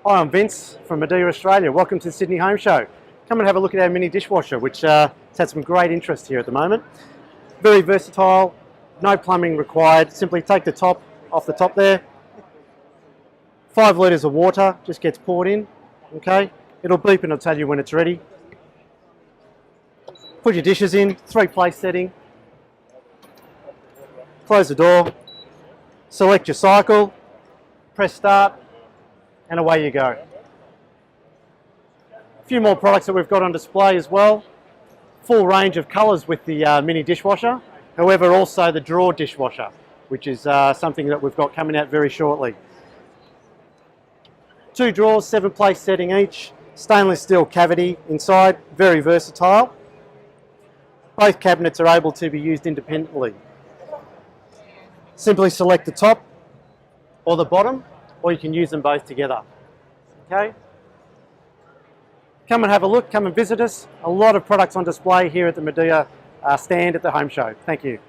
Hi, I'm Vince from Midea, Australia. Welcome to the Sydney Home Show. Come and have a look at our mini dishwasher, which has had some great interest here at the moment. Very versatile, no plumbing required. Simply take the top off the top there. 5 litres of water just gets poured in, okay? It'll beep and it'll tell you when it's ready. Put your dishes in, 3-place setting. Close the door, select your cycle, press start, and away you go. A few more products that we've got on display as well. Full range of colours with the mini dishwasher. However, also the drawer dishwasher, which is something that we've got coming out very shortly. 2 drawers, 7-place setting each. Stainless steel cavity inside, very versatile. Both cabinets are able to be used independently. Simply select the top or the bottom, or you can use them both together. Okay? Come and have a look, come and visit us. A lot of products on display here at the Midea stand at the Home Show. Thank you.